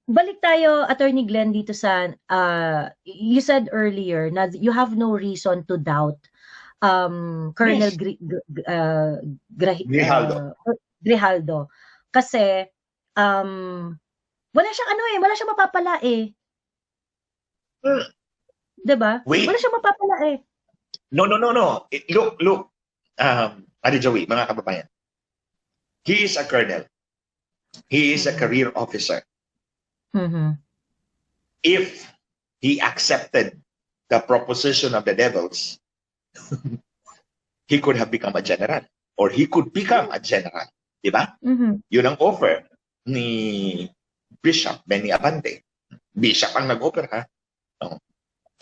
Balik tayo, Attorney Glenn, dito sa, you said earlier na you have no reason to doubt Colonel Yes. Grijaldo. Grijaldo. Kasi, wala siyang ano wala siyang mapapala eh. Hmm. 'Di ba? Wait. Wala siyang mapapala eh. No. Look. Ate Joey, mga kababayan. He is a colonel. He is a career officer. If he accepted the proposition of the devils, he could have become a general. Or he could become a general. Diba? Yun ang offer ni Bishop Benny Abante. Bishop ang nag-offer, ha?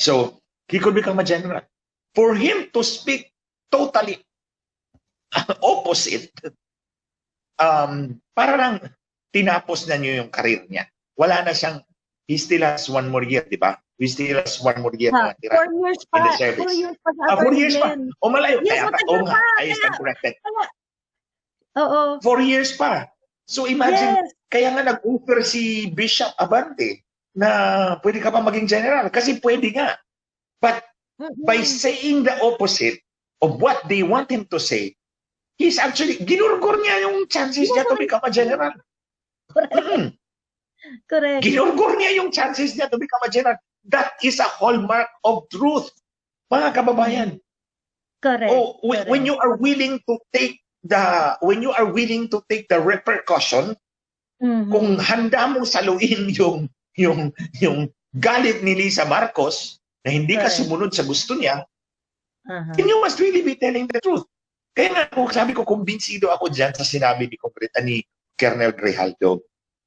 So, he could become a general. For him to speak totally opposite, para lang tinapos na niyo yung career niya. Wala na siyang, he still has 1 more year, di ba? We still has 1 more year na tira 4 years pa. in the service. 4 years pa. 4 years pa. O malayo. Yes, I stand corrected. Oo. 4 years pa. So imagine, kaya nga nag-offer si Bishop Abante na pwede ka pa maging general. Kasi pwede nga. But by saying the opposite of what they want him to say, he's actually, ginurgor niya yung chances niya to become a general. Correct. Ginurgor niya yung chances niya to become a general. That is a hallmark of truth, mga kababayan. Correct. When you are willing to take the repercussion, kung handa mong saluin yung galit ni Lisa Marcos na hindi ka sumunod sa gusto niya, then you must really be telling the truth. Kaya nga sabi ko, kumbinsido ako dyan sa sinabi ni Colonel Grijaldo.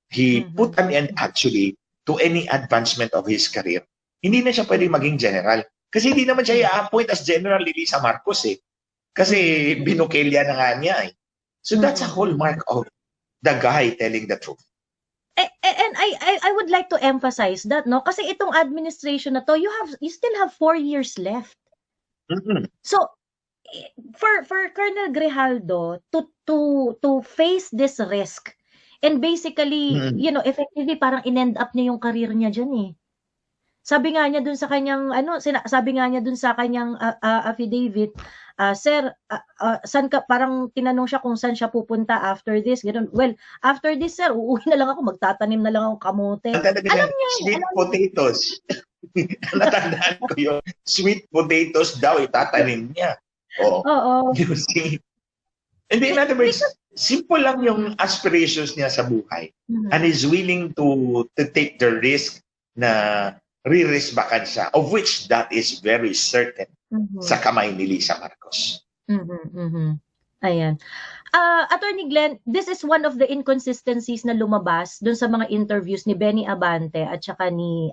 He put an end actually to any advancement of his career. Hindi na siya pwede maging general. Kasi hindi naman siya i-appoint as general ni Lisa Marcos eh. Kasi binukelya na nga niya eh. So that's a hallmark of the guy telling the truth. And I would like to emphasize that, no? Kasi itong administration na to, you still have 4 years left. So for Colonel Grijaldo to face this risk and basically, effectively parang in-end up niya yung career niya diyan eh. Sabi nga niya dun sa kanyang affidavit, sir, saan ka, parang tinanong siya kung saan siya pupunta after this, ganun. Well, after this, sir, uuwi na lang ako, magtatanim na lang ako kamote. Alam niya, sweet potatoes. Natandaan ko yun. Sweet potatoes daw itatanim niya. Oo. You see? And in other words, simple lang yung aspirations niya sa buhay. And is willing to take the risk na re-risbakan siya, of which that is very certain sa kamay ni Lisa Marcos. Ayan. Attorney Glenn, this is one of the inconsistencies na lumabas dun sa mga interviews ni Benny Abante at saka ni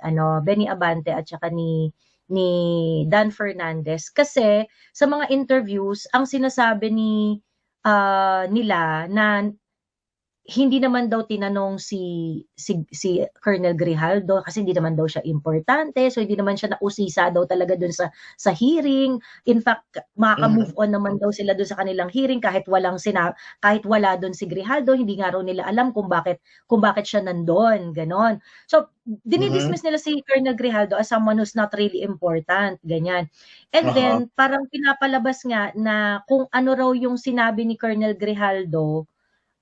Dan Fernandez, kasi sa mga interviews ang sinasabi nila na hindi naman daw tinanong si Colonel Grijaldo kasi hindi naman daw siya importante, so hindi naman siya nausisa daw talaga dun sa hearing. In fact, maka-move on naman daw sila dun sa kanilang hearing kahit wala dun si Grijaldo, hindi nga raw nila alam kung bakit siya nandoon, ganon. So dinidismiss nila si Colonel Grijaldo as someone who's not really important, ganyan. And then parang pinapalabas nga na kung ano raw yung sinabi ni Colonel Grijaldo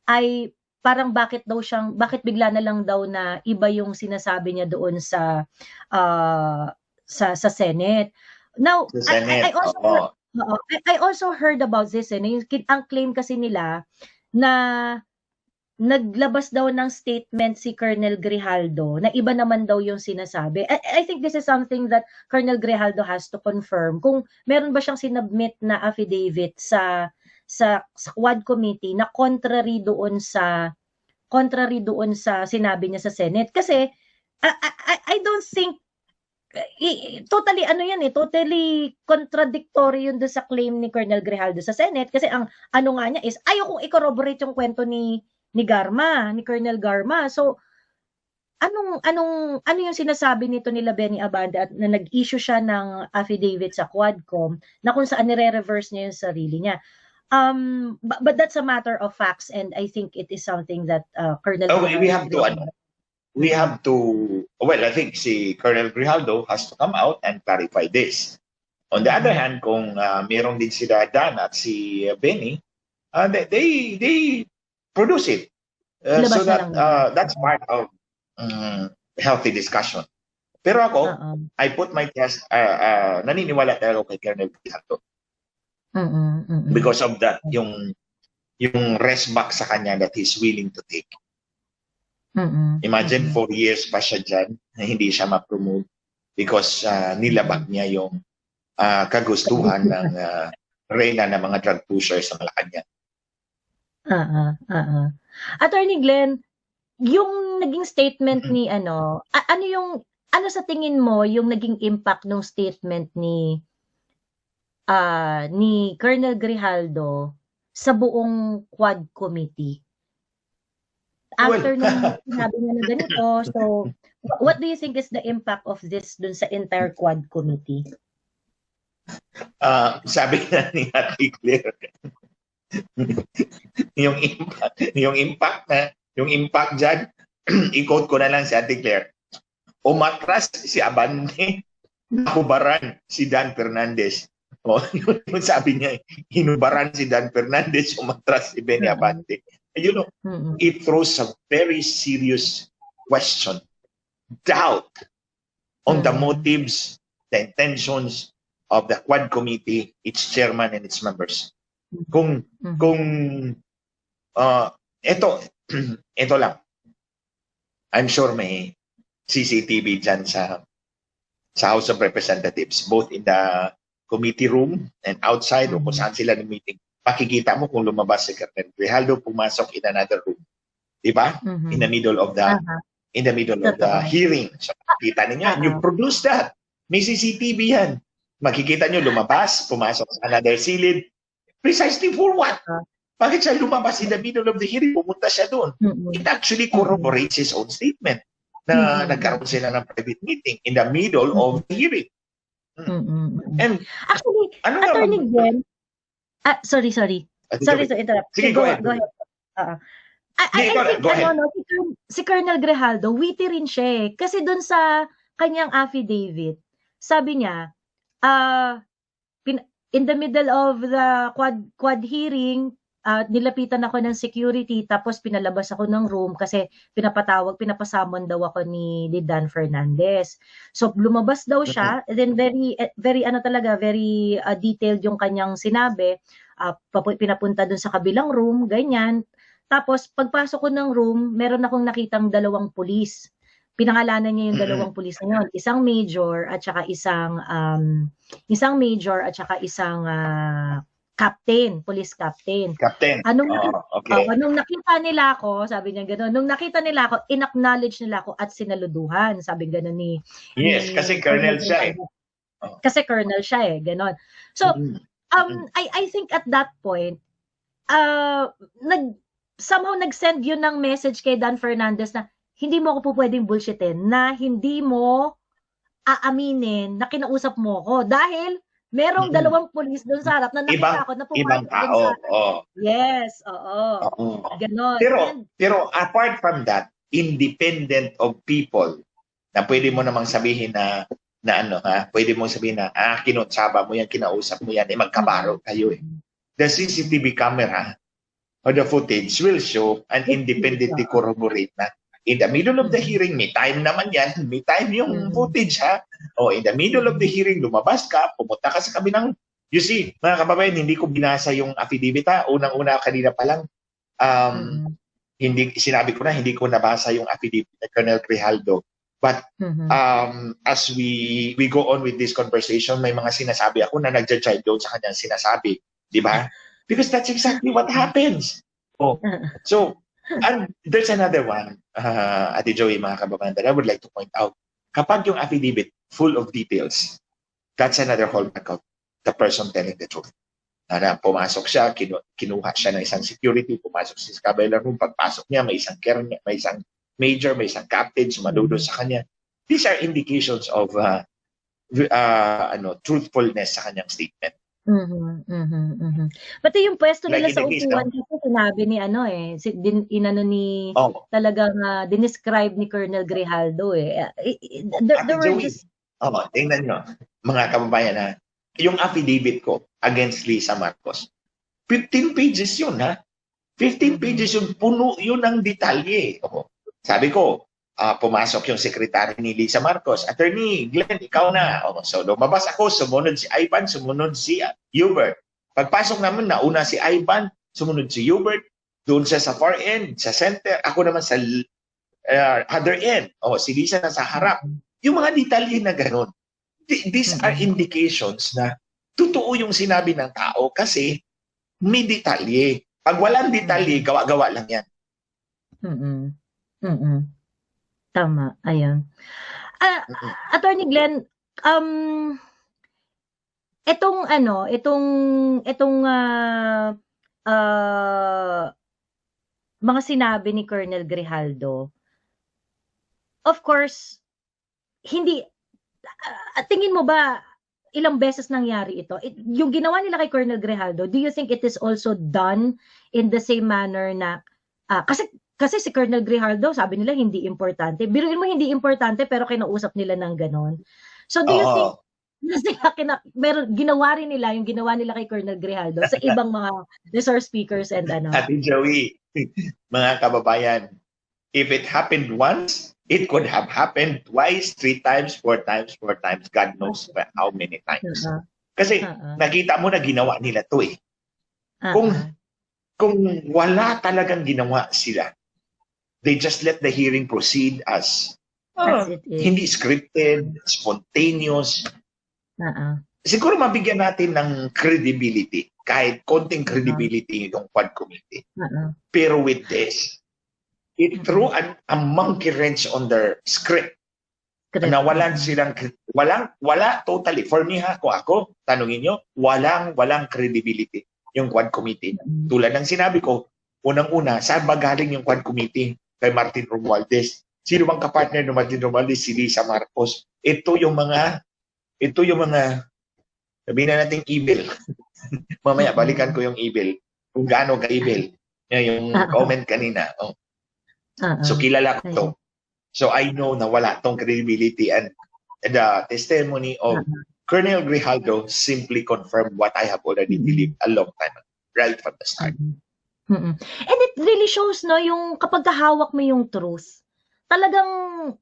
ay parang bakit bigla na lang daw na iba yung sinasabi niya doon sa Senate. Now, I also heard about this, ang claim kasi nila na naglabas daw ng statement si Colonel Grijaldo na iba naman daw yung sinasabi. I think this is something that Colonel Grijaldo has to confirm. Kung meron ba siyang sinubmit na affidavit sa Quad Committee na contrary doon sa sinabi niya sa Senate, kasi I don't think totally totally contradictory yun doon sa claim ni Colonel Grijaldo sa Senate, kasi ang ano nga niya is ayaw kong i-corroborate yung kwento ni Colonel Garma. So ano yung sinasabi nito nila Benny Abante at na nag-issue siya ng affidavit sa Quadcom na kung saan nire-reverse niya yung sarili niya. But that's a matter of facts, and I think it is something that Colonel. We have to we have to, well, I think si Colonel Grijaldo has to come out and clarify this. On the other hand, kung meron din sila Dan at si Benny, they produce it. So that that's part of healthy discussion. Pero ako, I put my trust, naniniwala talaga ako kay Colonel Grijaldo. Because of that, yung rest back sa kanya that he's willing to take. Imagine 4 years pa siya dyan na hindi siya ma-promote because nilabag niya yung kagustuhan ng reyna ng mga drug pushers sa Malacanang. Attorney Glenn, yung naging statement ni ano sa tingin mo yung naging impact ng statement ni Colonel Grijaldo sa buong Quad Committee? After nung sinabi niya na ganito, so what do you think is the impact of this dun sa entire Quad Committee? Sabi na ni Ate Claire, yung impact dyan, i-quote ko na lang si Ate Claire, umatras si Abante, nakubaran si Dan Fernandez. Yung sabi niya, hinubaran si Dan Fernandez, umatras si Benny Abante. You know, it throws a very serious question, doubt on the motives, the intentions of the Quad Committee, its chairman and its members. Kung ito lang, I'm sure may CCTV dyan sa House of Representatives, both in the committee room and outside o kung saan sila ng meeting. Makikita mo kung lumabas si Colonel Grijaldo, pumasok in another room. Diba? In the middle of the hearing. So, makikita niyo, you produce that. May CCTV yan. Makikita niyo lumabas, pumasok sa another silid. Precisely for what? Bakit siya lumabas in the middle of the hearing? Pumunta siya doon. It actually corroborates his own statement na nagkaroon sila ng private meeting in the middle of the hearing. And actually, Attorney Glenn, sorry to interrupt. Sige, go ahead. I think si Colonel Grijaldo, witty rin siya eh. Kasi dun sa kanyang affidavit, sabi niya, in the middle of the quad hearing, nilapitan ako ng security tapos pinalabas ako ng room kasi pinapasamon daw ako ni Dan Fernandez. So lumabas daw siya, and then very detailed yung kanyang sinabi, pinapunta dun sa kabilang room, ganyan. Tapos pagpasok ko ng room, meron akong nakitang 2 pulis. Pinangalanan niya yung 2 pulis na yun, isang major at saka isang captain, police captain. Nung nakita nila ako, sabi niya gano'n, nung nakita nila ako, in-acknowledge nila ako at sinaluduhan, sabi gano'n ni kasi colonel siya eh. Kasi colonel siya eh, gano'n. So, I think at that point, somehow nag-send yun ng message kay Dan Fernandez na hindi mo ako po pwedeng bullshitin, na hindi mo aaminin na kinausap mo ko dahil merong 2 pulis doon sa harap na nakita ko na ibang tao. Yes, oo. Ganon. Pero apart from that, independent of people, na pwede mo namang sabihin na pwede mo sabihin na, kinutsaba mo yan, kinausap mo yan, magkabaro kayo eh. The CCTV camera or the footage will show and independently corroborate na in the middle of the hearing, may time naman yan, may time yung footage ha. In the middle of the hearing, lumabas ka, pumunta ka sa kabilang, you see, mga kababayan, hindi ko binasa yung affidavit ha. Unang-una kanina pa lang, sinabi ko na, hindi ko nabasa yung affidavit ng Colonel Grijaldo. But as we go on with this conversation, may mga sinasabi ako na nagja-jive doon sa kanyang sinasabi. Di ba? Because that's exactly what happens. So, and there's another one, Ate Joey, mga kababayan, that I would like to point out. Kapag yung affidavit full of details, that's another hallmark of the person telling the truth. Na pumasok siya, kinuha siya ng isang security, pumasok siya sa kabilang room, pagpasok niya, may isang colonel, may isang major, may isang captain, sumaludo sa kanya. These are indications of truthfulness sa kanyang statement. Mhm, mhm, mhm. Pati yung puwesto Like nila in the sa case upuan ng kasi sinabi ni ano, inano ni oh, talagang, dinescribe ni Colonel Grijaldo, eh. There Ate were Joey, just tingnan niyo, mga kababayan, yung affidavit ko against Lisa Marcos, 15 pages yun, 15 pages yun, puno yun ng detalye. Sabi ko, pumasok yung sekretary ni Lisa Marcos, Attorney Glenn, ikaw na. So lumabas ako, sumunod si Ivan, sumunod si Hubert. Pagpasok namin, nauna si Ivan, sumunod si Hubert, doon siya sa far end, sa center, ako naman sa other end. Si Lisa na sa harap. Yung mga detalye na gano'n. These are indications na totoo yung sinabi ng tao kasi may detalye. Pag walang detalye, gawa-gawa lang yan. Mm. Mm. Tama, ayun. Attorney Glenn, itong ano, itong mga sinabi ni Colonel Grijaldo, of course, hindi tingin mo ba ilang beses nangyari ito? Yung ginawa nila kay Colonel Grijaldo, do you think it is also done in the same manner na kasi si Colonel Grijaldo, sabi nila hindi importante. Biruin mo hindi importante pero kinausap nila ng ganon. So do you think na sila ginawa rin nila yung ginawa nila kay Colonel Grijaldo sa ibang mga resource speakers and ano? Ate Joey, mga kababayan, if it happened once, it could have happened twice, 3 times, 4 times, 4 times. God knows how many times. Kasi nakita mo na ginawa nila to eh. Kung wala talagang ginawa sila, they just let the hearing proceed as hindi scripted, spontaneous. Siguro mabigyan natin ng credibility, kahit konting credibility yung Quad Committee. Pero with this, it threw a monkey wrench on their script. Na wala totally. For me kung ako, tanungin nyo, walang credibility yung Quad Committee. Tulad ng sinabi ko, unang-una, saan ba galing yung Quad Committee? Kay Martin Romualdez. Sino bang kapartner ng Martin Romualdez? Si Lisa Marcos. Ito yung mga, sabihin na natin evil. Mamaya, balikan ko yung evil. Kung gaano ka-evil. Yung comment kanina. So, kilala ko to. So, I know na wala tong credibility, and the testimony of Colonel Grijaldo simply confirmed what I have already believed a long time ago, right from the start. And it really shows, no, yung kapag hawak mo yung truth, talagang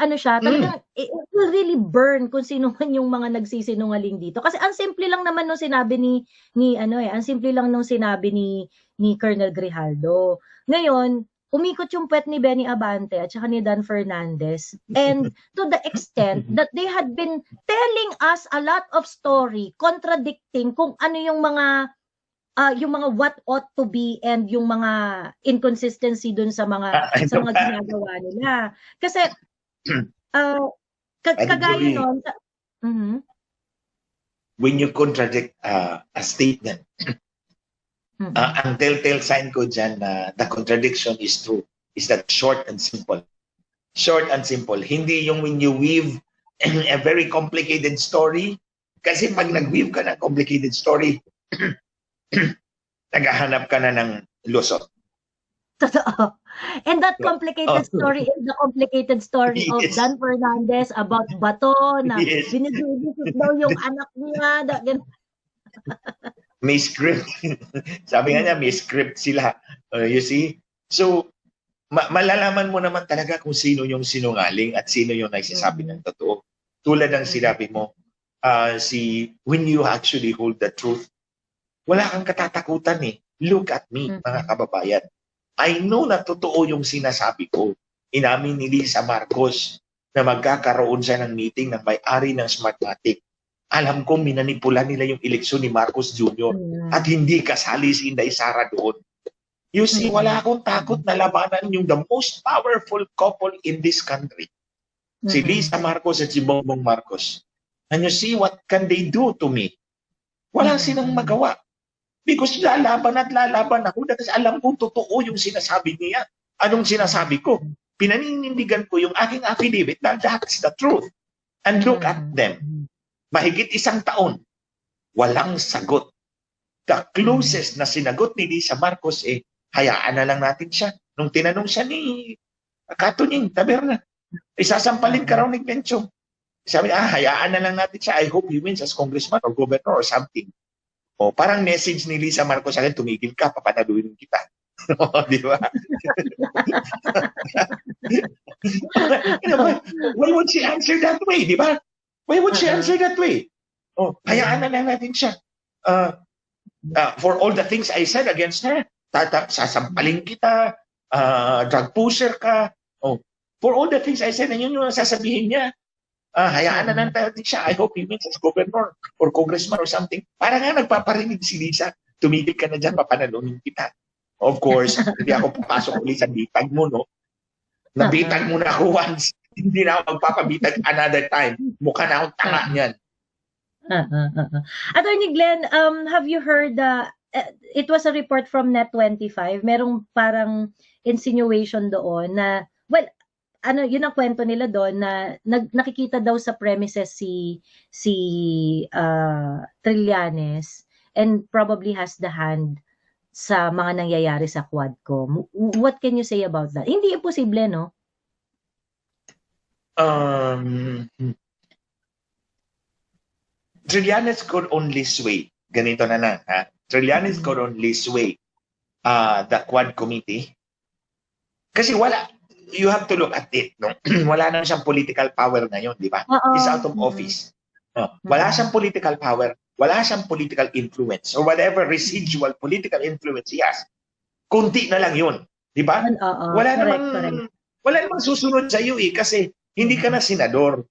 ano siya, talagang it will really burn kung sino man yung mga nagsisinungaling dito. Kasi ang simple lang naman nung sinabi ang simple lang nung sinabi ni Colonel Grijaldo. Ngayon, umikot yung puwet ni Benny Abante at saka ni Dan Fernandez, and to the extent that they had been telling us a lot of story contradicting kung ano yung mga what ought to be and yung mga inconsistency dun sa mga ginagawa nila. Kasi kagaya nun when you contradict a statement, ang telltale sign ko dyan na the contradiction is true is that short and simple. Short and simple. Hindi yung when you weave a very complicated story. Kasi pag nag-weave ka ng complicated story, naghahanap ka na ng lusot. Totoo. And that complicated story is the complicated story of Dan Fernandez about bato na binibisip daw yung anak niya. May script. Sabi nga niya, may script sila. You see? So, malalaman mo naman talaga kung sino yung sinungaling at sino yung nagsasabi ng totoo. Tulad ng sinabi mo, when you actually hold the truth, wala kang katatakutan eh. Look at me, mga kababayan. I know na totoo yung sinasabi ko. Inamin ni Lisa Marcos na magkakaroon siya ng meeting ng may-ari ng Smartmatic. Alam ko, minanipula nila yung eleksyon ni Marcos Jr. At hindi kasali si Inday Sara doon. You see, wala akong takot na labanan yung the most powerful couple in this country. Si Lisa Marcos at si Bongbong Marcos. And you see, what can they do to me? Wala silang magawa. Because lalaban ako kasi alam kong totoo yung sinasabi niya. Anong sinasabi ko? Pinaninindigan ko yung aking affidavit na that's the truth. And look at them. Mahigit 1 taon. walang sagot. The closest na sinagot ni Lisa Marcos, hayaan na lang natin siya. Nung tinanong siya ni Katunying Taberna, isasampalin ka raw ni Benchong. Sabi, hayaan na lang natin siya. I hope he wins as congressman or governor or something. Parang message ni Lisa Marcos sa akin, tumigil ka, papanaluin kita. Di ba? Why would she answer that way? Di ba? Why would she answer that way? Hayaan na lang natin siya. For all the things I said against her, sasampalin kita, drug pusher ka. For all the things I said, yun yung sasabihin niya. Hayaan na lang natin siya. I hope he wins as governor or congressman or something. Para nga nagpaparinig si Lisa, tumigil ka na dyan, papanalunin kita. Of course, hindi ako papasok ulit sa bitag mo, no? Nabitag mo na ako once. Hindi na ako magpapabitag another time. Mukha na akong tanga niyan. Attorney Glenn, have you heard, it was a report from Net25, merong parang insinuation doon na, well, yun ang kwento nila doon na nakikita daw sa premises si Trillanes and probably has the hand sa mga nangyayari sa Quadcom. What can you say about that? Hindi imposible, no? Trillanes could only sway. Ganito na lang, ha? Trillanes could only sway the Quad Committee. Kasi you have to look at it, no? Wala na siyang political power ngayon, di ba? He's out of office. Wala siyang political power. Wala siyang political influence or whatever residual political influence he has. Kunti na lang yun. Di ba? Wala namang susunod sa iyo kasi hindi ka na senador.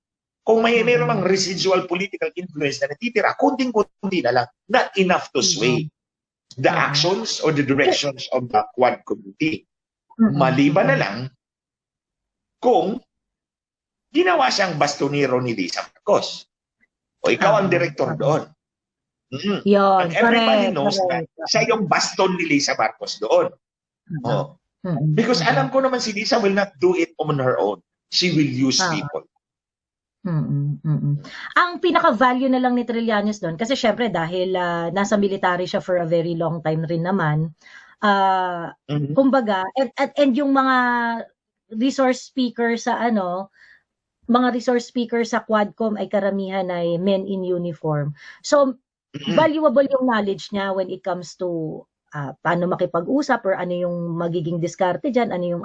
Kung mayroon mang residual political influence na natitira, kunting-kunti na lang. Not enough to sway the actions or the directions of the Quad Committee. Maliban na lang kung ginawa siyang bastonero ni Lisa Marcos. O ikaw ang director doon. And everybody knows that siya yung baston ni Lisa Marcos doon. Because alam ko naman si Lisa will not do it on her own. She will use people. Ang pinaka-value na lang ni Trillanes doon, kasi syempre dahil nasa military siya for a very long time rin naman, kumbaga, and yung mga resource speaker sa mga resource speaker sa Quadcom ay karamihan ay men in uniform. So, valuable yung knowledge niya when it comes to paano makipag-usap or ano yung magiging diskarte dyan, ano yung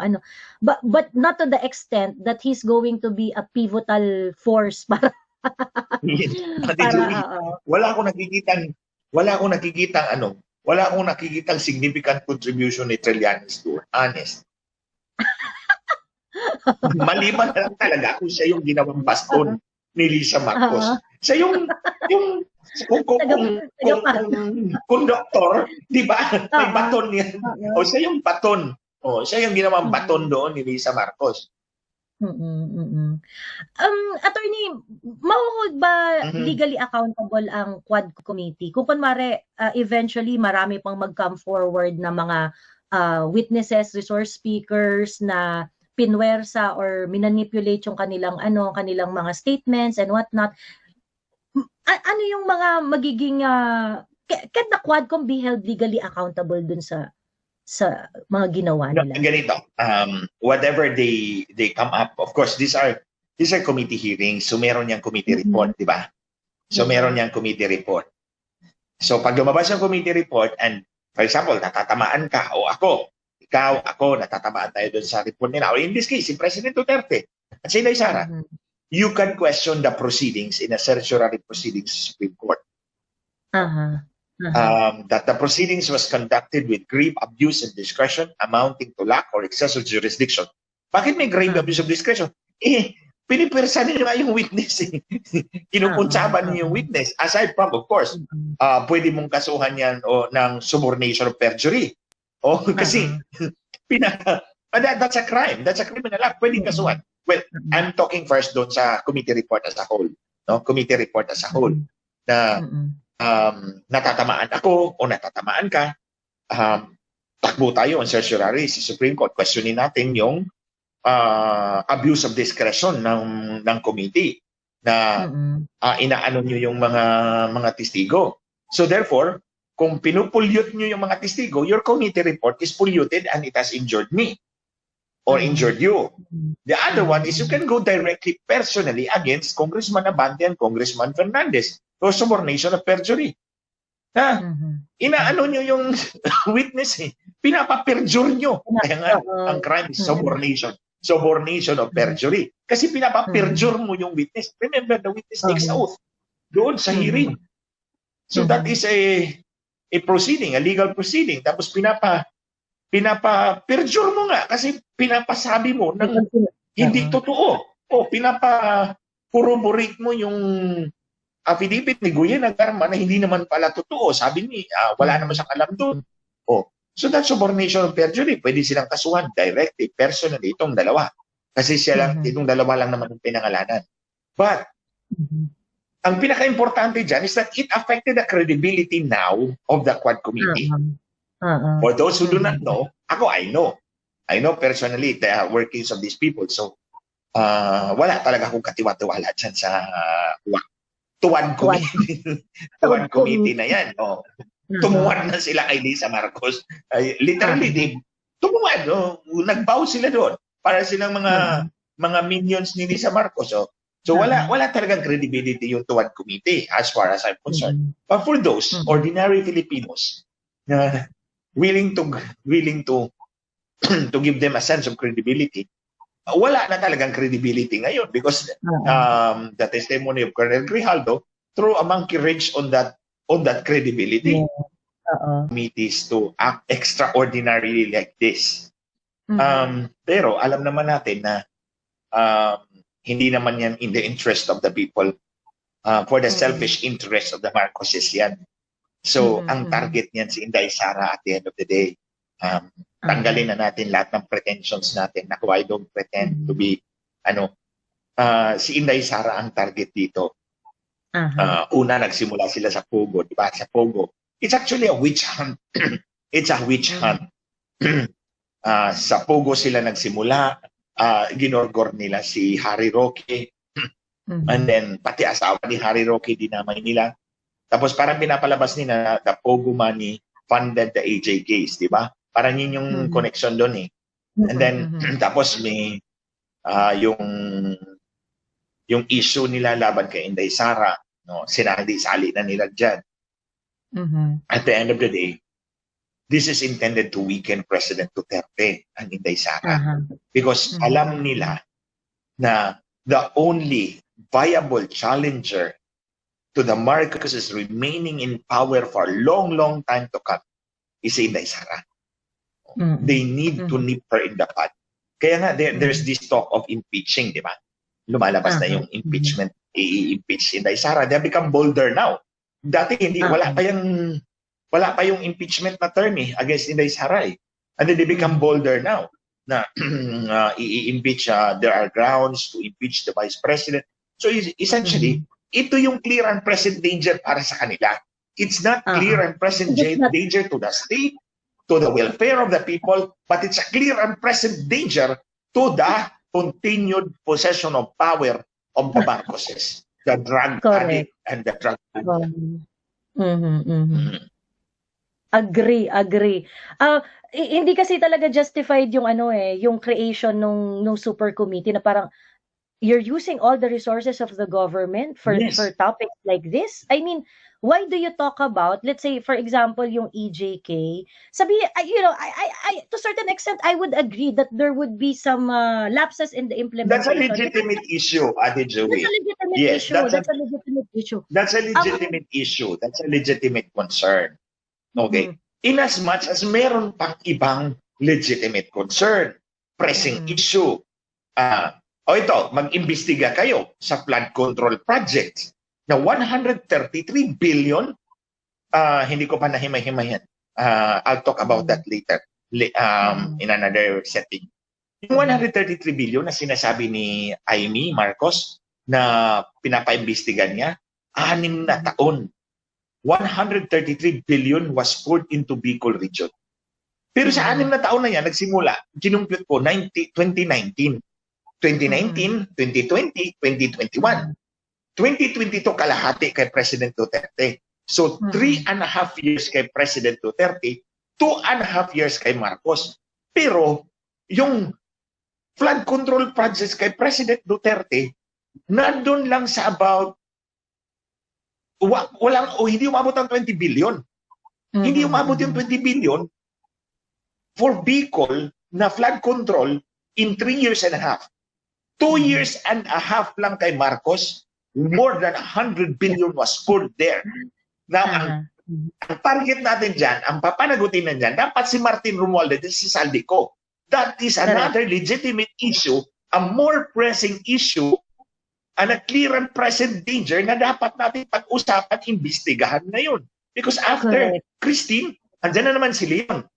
but not to the extent that he's going to be a pivotal force para wala akong nakikitang significant contribution ni Trillanes doon, honest. Maliban na lang talaga kung siya yung ginawang baston ni Lisa Marcos. Siya yung kung doktor, di ba? May baton yan. O siya yung baton. O siya yung ginawang baton doon ni Lisa Marcos. Attorney, mahuhod ba legally accountable ang Quad Committee? Kung kunwari, eventually marami pang mag-come forward na mga witnesses, resource speakers na pinwersa or minanipulate yung kanilang mga statements and whatnot. Ano yung mga magiging can the Quadcom be held legally accountable dun sa mga ginawa nila? Ganito, whatever they come up, of course these are committee hearings, so meron yang committee report, di ba? So meron yang committee report. So pag lumabas yung committee report and for example, natatamaan ka o ako, natatamaan tayo doon sa report nila. Or in this case, si President Duterte at si Inday Sara, you can question the proceedings in a certiorari proceedings sa Supreme Court. That the proceedings was conducted with grave abuse of discretion amounting to lack or excess of jurisdiction. Bakit may grave abuse of discretion? Pinipirsa niyo nga yung witness. Kinukunsaban niyo yung witness. Aside from, of course, pwede mong kasuhan yan ng subornation of perjury. Kasi that's a crime. That's a criminal act. Pwedeng kasuhan. Well, I'm talking first doon sa committee report as a whole. No? Committee report as a whole. Na natatamaan ako o natatamaan ka, takbo tayo on certiorari sa Supreme Court. Questionin natin yung abuse of discretion ng committee na inaano nyo yung mga testigo. So therefore, kung pinupulyot nyo yung mga testigo, your committee report is polluted and it has injured me or injured you. The other one is you can go directly personally against Congressman Abante and Congressman Fernandez for subornation of perjury. Inaano nyo yung witness eh. Pinapapirjure nyo. Kaya nga, ang crime is subornation. Subornation of perjury. Kasi pinapapirjure mo yung witness. Remember, the witness takes oath doon sa hearing. So that is a proceeding, a legal proceeding. Tapos pinapa-perjure mo nga kasi pinapasabi mo ng hindi totoo. O pinapa-corroborate mo yung affidavit ni Guyen Agarma na hindi naman pala totoo. Sabi ni, wala naman siyang alam doon. So that's subornation of perjury. Pwede silang kasuhan directly, personally, itong dalawa. Kasi itong dalawa lang naman yung pinangalanan. But, ang pinaka-importante dyan is that it affected the credibility now of the Quad Committee. For those who do not know, I know. I know personally the workings of these people. So, wala talaga akong katiwa-tiwala dyan sa Tuwan Committee. Tuwan Committee na yan. Tumuwan na sila kay Lisa Marcos. Literally, tumuwan. Nagbow sila doon. Para silang mga minions ni Lisa Marcos. So wala talagang credibility yung Tuwan Committee as far as I'm concerned. But for those ordinary Filipinos na willing to to give them a sense of credibility, wala na talagang credibility ngayon because the testimony of Colonel Grijaldo threw a monkey wrench on that credibility. Committees to act extraordinarily like this. Pero alam naman natin na hindi naman yan in the interest of the people, for the selfish interest of the Marcoses yan. So, ang target niyan si Inday Sara at the end of the day. Tanggalin na natin lahat ng pretensions natin. Ako, I don't pretend to be, si Inday Sara ang target dito. Una, nagsimula sila sa Pogo, di ba? Sa Pogo. It's actually a witch hunt. It's a witch hunt. Sa Pogo sila nagsimula. Ginorgor nila si Harry Roque. And then, pati asawa ni Harry Roque, dinamay nila. Tapos parang pinapalabas nila the Pogo money funded the AJ case, di ba? Parang yun yung connection doon eh. And then, tapos may yung issue nila laban kay Inday Sara, sinali-sali na nila dyan. At the end of the day, this is intended to weaken President Duterte and Inday Sara. Because alam nila na the only viable challenger to the Marcoses remaining in power for a long, long time to come is Inday Sara. They need to nip her in the bud. Kaya nga, there's this talk of impeaching, di ba? Lumalabas na yung impeachment, i-impeach Inday Sara. They have become bolder now. Dati hindi, wala pa yung impeachment na term against Inday Sara. And then they become bolder now na i-impeach, there are grounds to impeach the Vice President. So essentially, ito yung clear and present danger para sa kanila. It's not clear and present danger to the state, to the welfare of the people, but it's a clear and present danger to the continued possession of power of the Marcoses, the drug addict and the drug addict. Agree. Hindi kasi talaga justified yung yung creation nung super committee na parang you're using all the resources of the government for topics like this. I mean, why do you talk about, let's say, for example, yung EJK? Sabi, I to a certain extent, I would agree that there would be some lapses in the implementation. That's a legitimate issue, Ate Joey. That's a legitimate issue. That's a legitimate issue. That's a legitimate issue. That's a legitimate concern. Okay. In as much as meron pang ibang legitimate concern, pressing issue. Ito, mag-imbestiga kayo sa flood control projects na 133 billion, hindi ko pa nahimay-himayan. I'll talk about that later in another setting. Yung 133 billion na sinasabi ni Amy Marcos na pinapaimbestigan niya, 6 na taon. 133 billion was poured into Bicol region. Pero sa 6 na taon na yan, nagsimula, kinumpute ko, 2019. 2020, 2021. 2022 kalahati kay President Duterte. So, 3.5 years kay President Duterte, 2.5 years kay Marcos. Pero, yung flood control projects kay President Duterte, nandun lang sa about, hindi umabot ang 20 billion. Hindi umabot yung 20 billion for Bicol na flood control in 3.5 years. 2.5 years lang kay Marcos, more than 100 billion was poured there. Now, ang target natin dyan, ang papanagutin na dyan, dapat si Martin Romualdez at si Saldico. That is another legitimate issue, a more pressing issue, and a clear and present danger na dapat natin pag-usapan, imbestigahan na yun. Because after Christine, andyan na naman si Leon.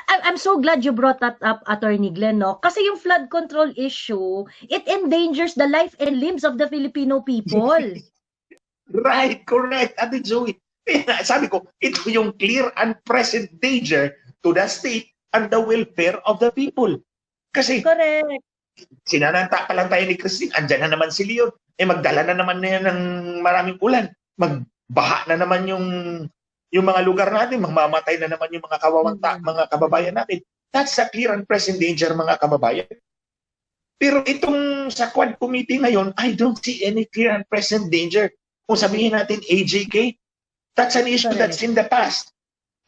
I'm so glad you brought that up, Attorney Glenn, no? Kasi yung flood control issue, it endangers the life and limbs of the Filipino people. Right, correct. Ate Joey, sabi ko, ito yung clear and present danger to the state and the welfare of the people. Kasi, correct. Sinananta pa lang tayo ni Christine, andyan na naman si Leon. Magdala na naman na yan ng maraming ulan. Magbaha na naman yung mga lugar natin, mamamatay na naman yung mga mga kababayan natin. That's a clear and present danger, mga kababayan. Pero itong sa Quad Committee ngayon, I don't see any clear and present danger. Kung sabihin natin AJK, that's an issue that's in the past.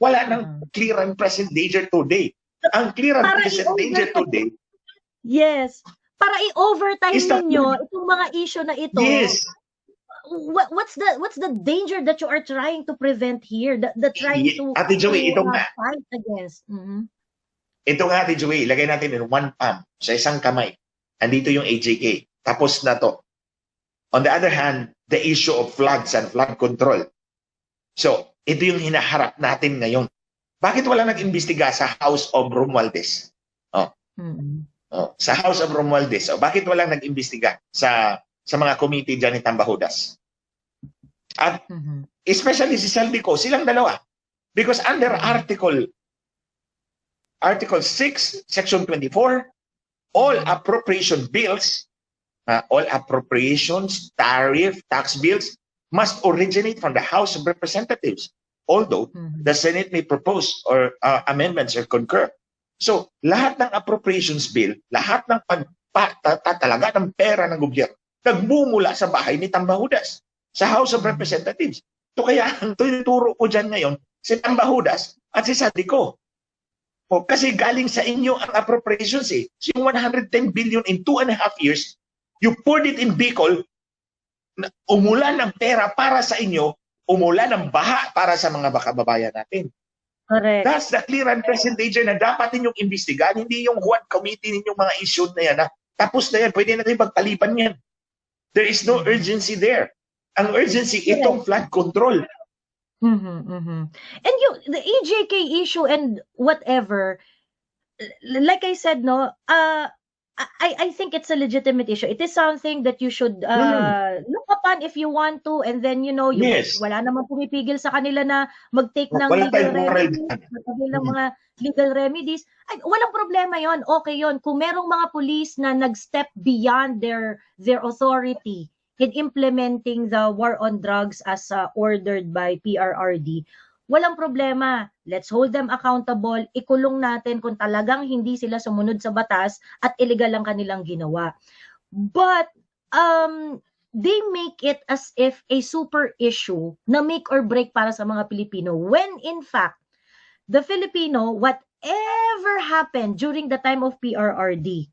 Wala nang clear and present danger today. Ang clear and present danger today, yes, para i-overtime ninyo itong mga issue na ito. Yes. What's the danger that you are trying to prevent here? The trying to Ate Joey, ito nga. Fight against. Ito nga, Ate Joey, ilagay natin in one palm, sa isang kamay. Andito yung AJK. Tapos na to. On the other hand, the issue of floods and flood control. So, ito yung hinaharap natin ngayon. Bakit wala nag-imbestiga sa House of Romualdez? Sa House of Romualdez. Bakit wala nag-imbestiga sa mga committee dyan ni Tambahudas? At especially si Saldico, silang dalawa. Because under Article 6, Section 24, all appropriation bills, all appropriations, tariff, tax bills must originate from the House of Representatives. Although the Senate may propose or amendments or concur. So, lahat ng appropriations bill, lahat ng talaga ng pera ng gobyerno, nagbumula sa bahay ni Tambahudas, sa House of Representatives. So, kaya ang tinuturo ko dyan ngayon, si Tambahudas at si Saldico. Kasi galing sa inyo ang appropriations eh. So, yung 110 billion in 2.5 years, you poured it in Bicol, umulan ng pera para sa inyo, umulan ng baha para sa mga kababayan natin. Correct. That's the clear and present danger na dapat ninyong imbestigahan, hindi yung Quad Committee ninyong mga issue na yan. Tapos na yan, pwede natin pagpalipan yan. There is no urgency there. Ang urgency, itong flood control. And the EJK issue and whatever, like I said, no, I think it's a legitimate issue. It is something that you should look upon if you want to, and then wala namang pumipigil sa kanila na mag-take ng legal remedies. Ay, walang problema yon. Okay yon. Kung merong mga police na nag-step beyond their authority in implementing the war on drugs as ordered by PRRD, walang problema. Let's hold them accountable. Ikulong natin kung talagang hindi sila sumunod sa batas at illegal ang kanilang ginawa. But they make it as if a super issue na make or break para sa mga Pilipino, when in fact, the Filipino, whatever happened during the time of PRRD,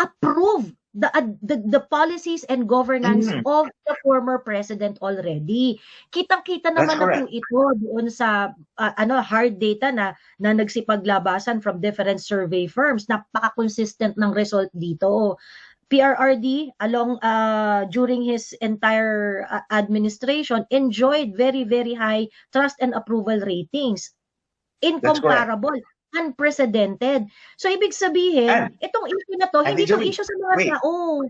approved the policies and governance of the former president already. Kitang-kita naman na po ito doon sa hard data na nagsipaglabasan from different survey firms. Napaka-consistent ng result dito. PRRD during his entire administration enjoyed very, very high trust and approval ratings. Incomparable. Unprecedented. So, ibig sabihin, itong issue na to, hindi itong issue sa mga tao.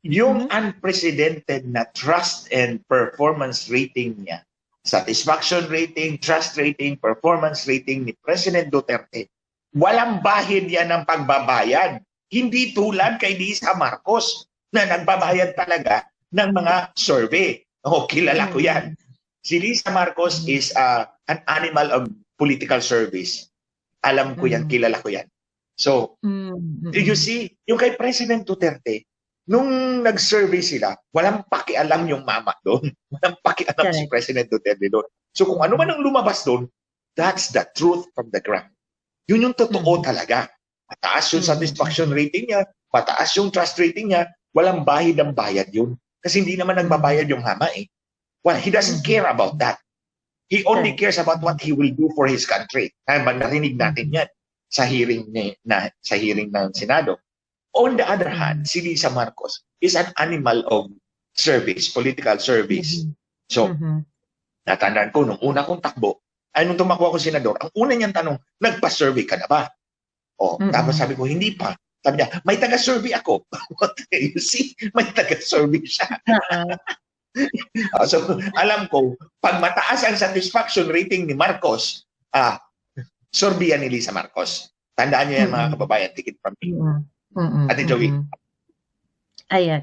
Yung unprecedented na trust and performance rating niya, satisfaction rating, trust rating, performance rating ni President Duterte, walang bahid yan ng pagbabayad. Hindi tulad kay Lisa Marcos na nagbabayad talaga ng mga survey. Kilala ko yan. Si Lisa Marcos is an animal of political service. Alam ko yan, kilala ko yan. So, you see, yung kay President Duterte, nung nag-survey sila, walang pakialam yung mama doon. Walang pakialam si President Duterte doon. So kung ano man ang lumabas doon, that's the truth from the ground. Yun yung totoo talaga. Mataas yung satisfaction rating niya, mataas yung trust rating niya, walang bahid ang bayad yun. Kasi hindi naman nagbabayad yung mama eh. Well, he doesn't care about that. He only cares about what he will do for his country. Narinig natin yan sa hearing ng Senado. On the other hand, si Lisa Marcos is an animal of service, political service. So, natandaan ko, nung una kong takbo, nung tumakbo ako senador, ang una niyang tanong, nagpa-survey ka na ba? Tapos sabi ko, hindi pa. Sabi niya, may taga-survey ako. You see, may taga-survey siya. So, alam ko, pag mataas ang satisfaction rating ni Marcos, sorbiyan ni Lisa Marcos. Tandaan niyo yan, mga kababayan, ticket from me. Ate Joey. Ayan.